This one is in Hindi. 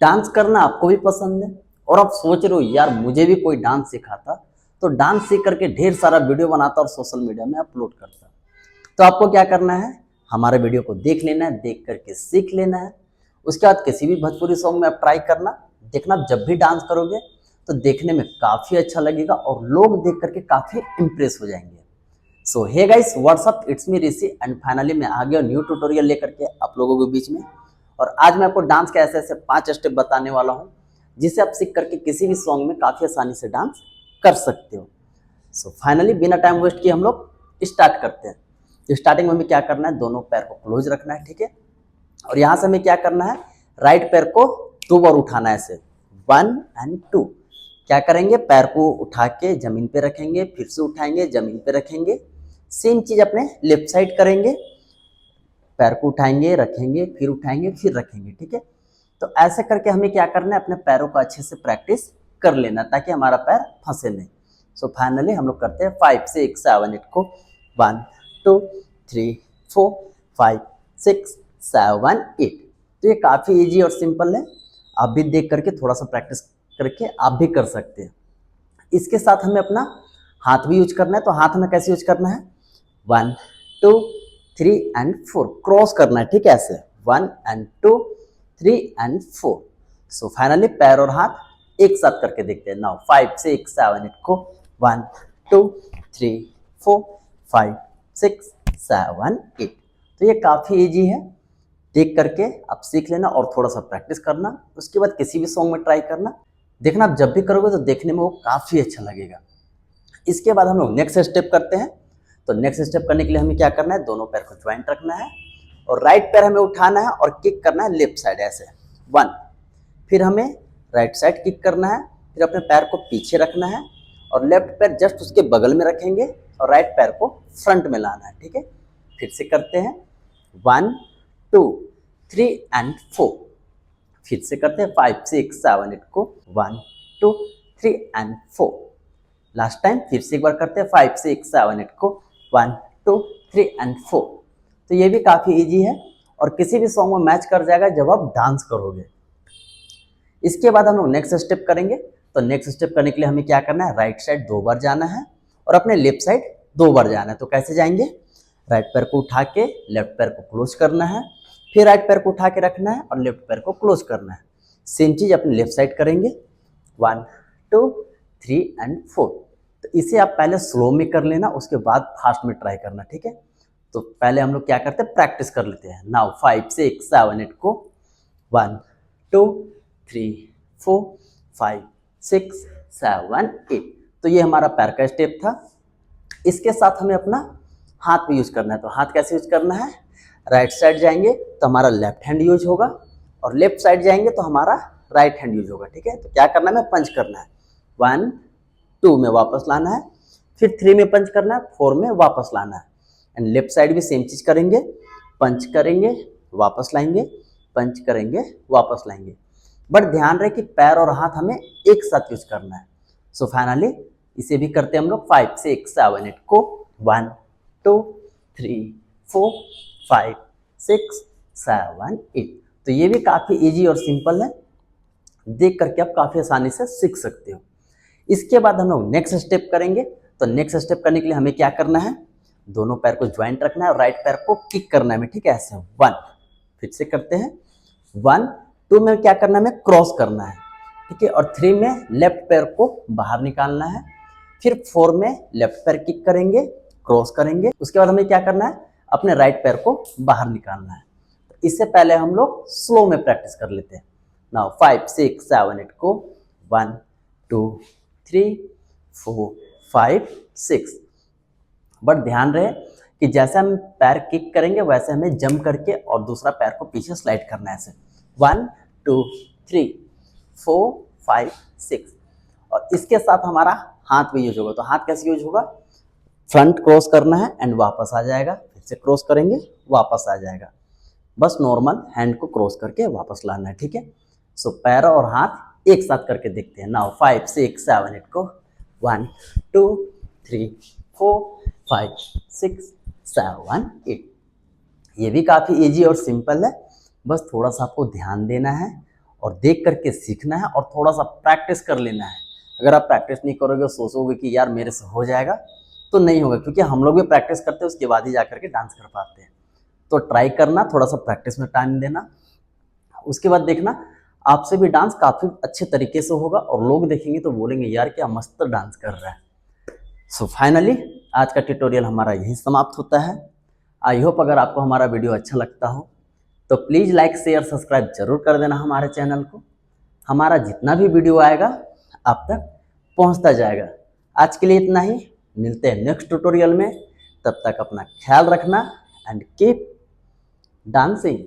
डांस करना आपको भी पसंद है और आप सोच रहे हो यार मुझे भी कोई डांस सिखाता, तो डांस सीख करके ढेर सारा वीडियो बनाता और सोशल मीडिया में अपलोड करता। तो आपको क्या करना है, हमारे वीडियो को देख लेना है, देख करके सीख लेना है। उसके बाद किसी भी भोजपुरी सॉन्ग में आप ट्राई करना, देखना आप जब भी डांस करोगे तो देखने में काफ़ी अच्छा लगेगा और लोग देख करके काफ़ी इंप्रेस हो जाएंगे। So hey guys, what's up, it's me Rishi and finally मैं आ गया न्यू ट्यूटोरियल लेकर के आप लोगों के बीच में। और आज मैं आपको डांस के ऐसे ऐसे 5 स्टेप बताने वाला हूँ जिसे आप सीख करके किसी भी सॉन्ग में काफ़ी आसानी से डांस कर सकते हो। सो फाइनली बिना टाइम वेस्ट किए हम लोग स्टार्ट करते हैं। तो स्टार्टिंग में हमें क्या करना है, दोनों पैर को क्लोज रखना है, ठीक है। और यहाँ से हमें क्या करना है, राइट पैर को 2 बार उठाना है, ऐसे 1 and 2। क्या करेंगे, पैर को उठा के जमीन पे रखेंगे, फिर से उठाएंगे, जमीन पे रखेंगे। सेम चीज अपने लेफ्ट साइड करेंगे, पैर को उठाएंगे, रखेंगे, फिर उठाएंगे, फिर रखेंगे, ठीक है। तो ऐसे करके हमें क्या करना है, अपने पैरों को अच्छे से प्रैक्टिस कर लेना ताकि हमारा पैर फंसे नहीं। सो फाइनली हम लोग करते हैं 5 6 7 8 को 1 2 3 4 5 6 7 8। तो ये काफ़ी इजी और सिंपल है, आप भी देख करके थोड़ा सा प्रैक्टिस करके आप भी कर सकते हैं। इसके साथ हमें अपना हाथ भी यूज करना है। तो हाथ में कैसे यूज करना है, 1 2 3 and 4 क्रॉस करना है, ठीक है, ऐसे 1 and 2 3 and 4। सो फाइनली पैर और हाथ एक साथ करके देखते हैं। नाउ 5 6 7 8 को 1 2 3 4 5 6 7 8। तो ये काफ़ी इजी है, देख करके आप सीख लेना और थोड़ा सा प्रैक्टिस करना। उसके बाद किसी भी सॉन्ग में ट्राई करना, देखना आप जब भी करोगे तो देखने में वो काफ़ी अच्छा लगेगा। इसके बाद हम लोग नेक्स्ट स्टेप करते हैं। तो नेक्स्ट स्टेप करने के लिए हमें क्या करना है, दोनों पैर को ज्वाइंट रखना है और राइट पैर हमें उठाना है और किक करना है लेफ्ट साइड, ऐसे 1। फिर हमें राइट साइड किक करना है, फिर अपने पैर को पीछे रखना है और लेफ्ट पैर जस्ट उसके बगल में रखेंगे और राइट पैर को फ्रंट में लाना है, ठीक है। फिर से करते हैं 1 2 3 and 4। फिर से करते हैं 5 6 7 8 को 1 2 3 and 4। लास्ट टाइम फिर से एक बार करते हैं 5 6 7 8 को 1 2 3 and 4। तो ये भी काफ़ी इजी है और किसी भी सॉन्ग में मैच कर जाएगा जब आप डांस करोगे। इसके बाद हम लोग नेक्स्ट स्टेप करेंगे। तो नेक्स्ट स्टेप करने के लिए हमें क्या करना है, राइट साइड 2 बार जाना है और अपने लेफ्ट साइड 2 बार जाना है। तो कैसे जाएंगे, राइट पैर को उठा के लेफ्ट पैर को क्लोज करना है, फिर राइट पैर को उठा के रखना है और लेफ्ट पैर को क्लोज करना है। सेम चीज अपने लेफ्ट साइड करेंगे 1 2 3 and 4। तो इसे आप पहले स्लो में कर लेना, उसके बाद फास्ट में ट्राई करना, ठीक है। तो पहले हम लोग क्या करते हैं, प्रैक्टिस कर लेते हैं। नाउ 5 6 7 8 को 1 2 3 4 5 6 7 8। तो ये हमारा पैर का स्टेप था। इसके साथ हमें अपना हाथ भी यूज करना है। तो हाथ कैसे यूज करना है, राइट साइड जाएंगे तो हमारा लेफ्ट हैंड यूज होगा और लेफ्ट साइड जाएंगे तो हमारा राइट हैंड यूज होगा, ठीक है। तो क्या करना है, हमें पंच करना है, 1 2 में वापस लाना है, फिर 3 में पंच करना है, 4 में वापस लाना है। एंड लेफ्ट साइड भी सेम चीज करेंगे, पंच करेंगे, वापस लाएंगे, पंच करेंगे, वापस लाएंगे। बट ध्यान रहे कि पैर और हाथ हमें एक साथ यूज करना है। सो फाइनली इसे भी करते हैं हम लोग 5 6 7 8 को 1 2 3 4 5 6 7 8। तो ये भी काफ़ी इजी और सिंपल है, देख करके आप काफ़ी आसानी से सीख सकते हो। इसके बाद हम लोग नेक्स्ट स्टेप करेंगे। तो नेक्स्ट स्टेप करने के लिए हमें क्या करना है, दोनों पैर को ज्वाइंट रखना है और राइट पैर को किक करना है, ठीक है, ऐसे 1। फिर से करते हैं 1 2 में क्या करना है, हमें क्रॉस करना है, ठीक है। और 3 में लेफ्ट पैर को बाहर निकालना है, फिर 4 में लेफ्ट पैर किक करेंगे, क्रॉस करेंगे। उसके बाद हमें क्या करना है, अपने राइट पैर को बाहर निकालना है। तो इससे पहले हम लोग स्लो में प्रैक्टिस कर लेते हैं। नाउ 5 6 7 8 को 1 2 3 4 5 6। बट ध्यान रहे कि जैसे हम पैर किक करेंगे वैसे हमें जंप करके और दूसरा पैर को पीछे स्लाइड करना है, ऐसे 1 2 3 4 5 6। और इसके साथ हमारा हाथ भी यूज होगा। तो हाथ कैसे यूज होगा, फ्रंट क्रॉस करना है एंड वापस आ जाएगा, फिर से क्रॉस करेंगे, वापस आ जाएगा। बस नॉर्मल हैंड को क्रॉस करके वापस लाना है, ठीक है। सो पैर और हाथ एक साथ करके देखते हैं। नाउ 5 6 7 8 को 1 2 3 4 5 6 7 8। ये भी काफ़ी इजी और सिंपल है, बस थोड़ा सा आपको ध्यान देना है और देख करके सीखना है और थोड़ा सा प्रैक्टिस कर लेना है। अगर आप प्रैक्टिस नहीं करोगे, सोचोगे कि यार मेरे से हो जाएगा, तो नहीं होगा, क्योंकि हम लोग भी प्रैक्टिस करते हैं उसके बाद ही जा करके डांस कर पाते हैं। तो ट्राई करना, थोड़ा सा प्रैक्टिस में टाइम देना, उसके बाद देखना आपसे भी डांस काफ़ी अच्छे तरीके से होगा और लोग देखेंगे तो बोलेंगे यार क्या मस्त डांस कर रहा है। सो फाइनली आज का ट्यूटोरियल हमारा यही समाप्त होता है। आई होप अगर आपको हमारा वीडियो अच्छा लगता हो तो प्लीज़ लाइक शेयर सब्सक्राइब जरूर कर देना हमारे चैनल को। हमारा जितना भी वीडियो आएगा आप तक पहुंचता जाएगा। आज के लिए इतना ही, मिलते हैं नेक्स्ट ट्यूटोरियल में। तब तक अपना ख्याल रखना एंड कीप डांसिंग।